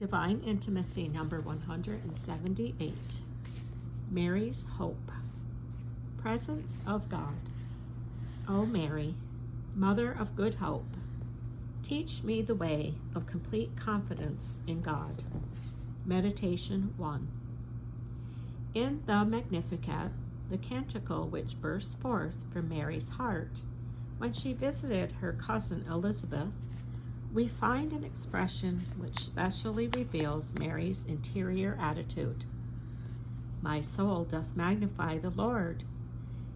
Divine Intimacy, number 178. Mary's Hope. Presence of God. O Mary, Mother of Good Hope, teach me the way of complete confidence in God. Meditation 1. In the Magnificat, the canticle which bursts forth from Mary's heart when she visited her cousin Elizabeth, we find an expression which specially reveals Mary's interior attitude. My soul doth magnify the Lord,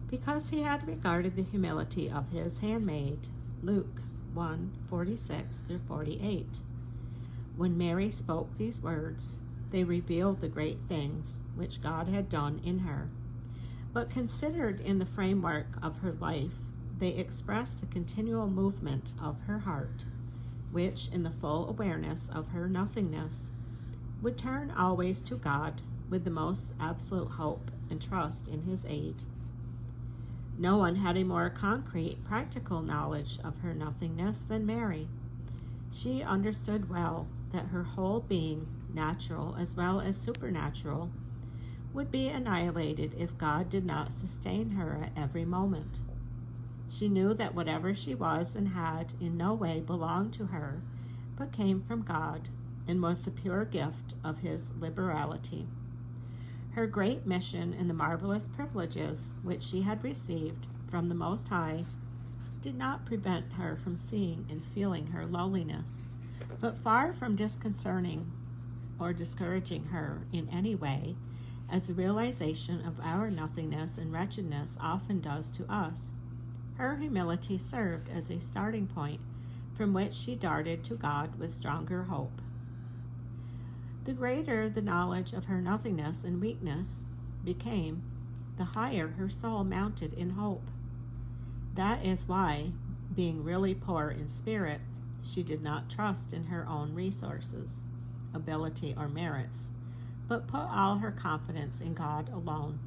because he hath regarded the humility of his handmaid. Luke 1:46-48. When Mary spoke these words, they revealed the great things which God had done in her. But considered in the framework of her life, they express the continual movement of her heart, which, in the full awareness of her nothingness, would turn always to God with the most absolute hope and trust in his aid. No one had a more concrete, practical knowledge of her nothingness than Mary. She understood well that her whole being, natural as well as supernatural, would be annihilated if God did not sustain her at every moment. She knew that whatever she was and had in no way belonged to her, but came from God and was the pure gift of his liberality. Her great mission and the marvelous privileges which she had received from the Most High did not prevent her from seeing and feeling her lowliness, but far from disconcerting or discouraging her in any way, as the realization of our nothingness and wretchedness often does to us, her humility served as a starting point from which she darted to God with stronger hope. The greater the knowledge of her nothingness and weakness became, the higher her soul mounted in hope. That is why, being really poor in spirit, she did not trust in her own resources, ability, or merits, but put all her confidence in God alone.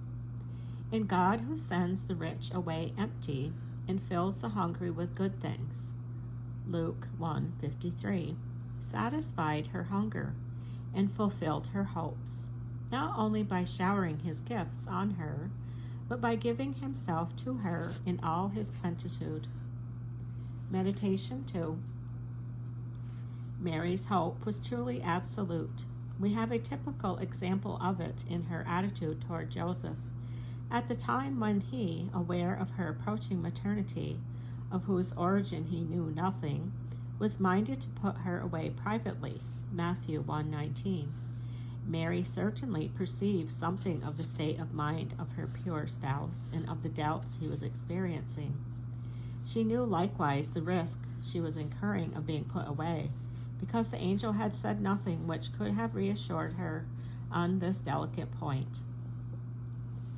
In God, who sends the rich away empty and fills the hungry with good things. Luke 1:53, satisfied her hunger and fulfilled her hopes, not only by showering his gifts on her, but by giving himself to her in all his plenitude. Meditation 2. Mary's hope was truly absolute. We have a typical example of it in her attitude toward Joseph, at the time when he, aware of her approaching maternity, of whose origin he knew nothing, was minded to put her away privately. Matthew 1:19. Mary certainly perceived something of the state of mind of her pure spouse and of the doubts he was experiencing. She knew likewise the risk she was incurring of being put away, because the angel had said nothing which could have reassured her on this delicate point.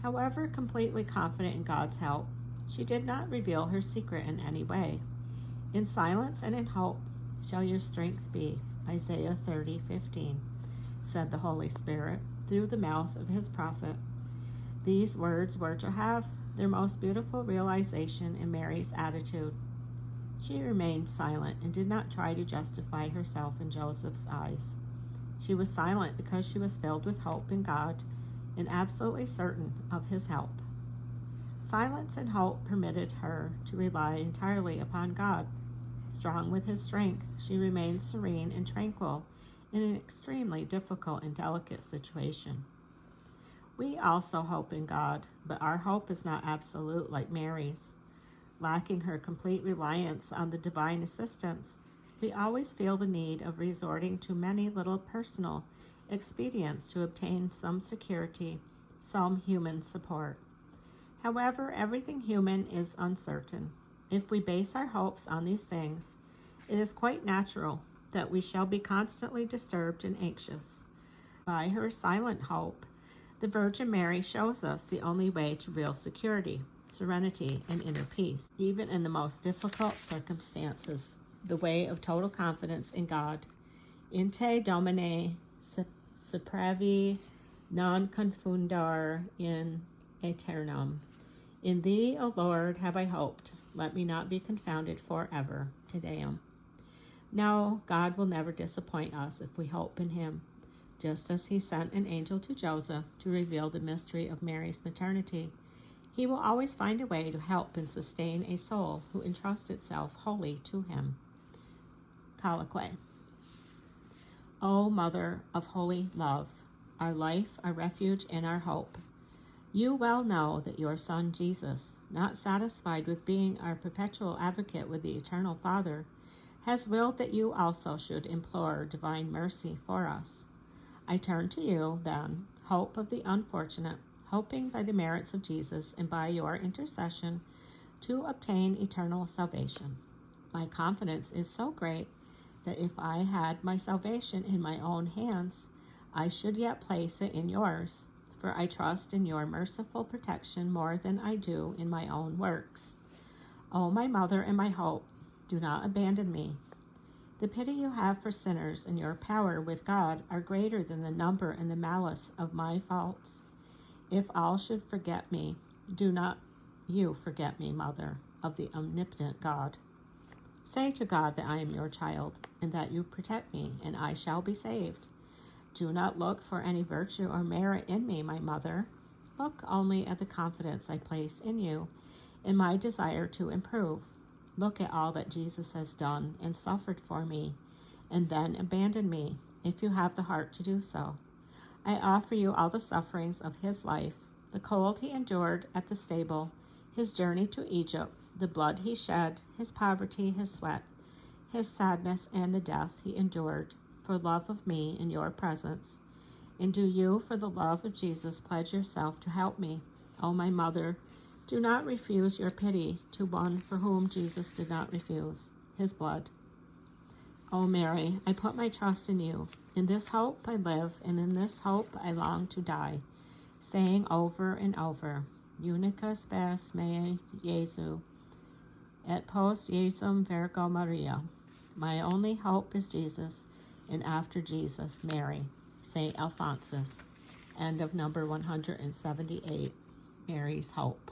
However completely confident in God's help, she did not reveal her secret in any way. In silence and in hope shall your strength be, Isaiah 30:15, said the Holy Spirit through the mouth of his prophet. These words were to have their most beautiful realization in Mary's attitude. She remained silent and did not try to justify herself in Joseph's eyes. She was silent because she was filled with hope in God and absolutely certain of his help. Silence and hope permitted her to rely entirely upon God. Strong with his strength, she remained serene and tranquil in an extremely difficult and delicate situation. We also hope in God, but our hope is not absolute like Mary's. Lacking her complete reliance on the divine assistance, we always feel the need of resorting to many little personal expedients to obtain some security, some human support. However, everything human is uncertain. If we base our hopes on these things, it is quite natural that we shall be constantly disturbed and anxious. By her silent hope, the Virgin Mary shows us the only way to real security, serenity, and inner peace, even in the most difficult circumstances, the way of total confidence in God. In te Domine Supravi non confundar in aeternum. In thee, O Lord, have I hoped. Let me not be confounded forever. Te Deum. No, God will never disappoint us if we hope in him, just as he sent an angel to Joseph to reveal the mystery of Mary's maternity. He will always find a way to help and sustain a soul who entrusts itself wholly to him. Colloquy. O Mother of holy love, our life, our refuge, and our hope, you well know that your Son Jesus, not satisfied with being our perpetual advocate with the Eternal Father, has willed that you also should implore divine mercy for us. I turn to you, then, hope of the unfortunate, hoping by the merits of Jesus and by your intercession to obtain eternal salvation. My confidence is so great that if I had my salvation in my own hands, I should yet place it in yours, for I trust in your merciful protection more than I do in my own works. O my Mother and my hope, do not abandon me. The pity you have for sinners and your power with God are greater than the number and the malice of my faults. If all should forget me, do not you forget me, Mother of the omnipotent God. Say to God that I am your child, and that you protect me, and I shall be saved. Do not look for any virtue or merit in me, my Mother. Look only at the confidence I place in you, and my desire to improve. Look at all that Jesus has done and suffered for me, and then abandon me, if you have the heart to do so. I offer you all the sufferings of his life, the cold he endured at the stable, his journey to Egypt, the blood he shed, his poverty, his sweat, his sadness, and the death he endured for love of me in your presence. And do you, for the love of Jesus, pledge yourself to help me. O my Mother, do not refuse your pity to one for whom Jesus did not refuse his blood. O Mary, I put my trust in you. In this hope I live, and in this hope I long to die, saying over and over, Unica spes mea Jesu, et post Jesum Virgo Maria. My only hope is Jesus, and after Jesus, Mary. St. Alphonsus. End of number 178, Mary's Hope.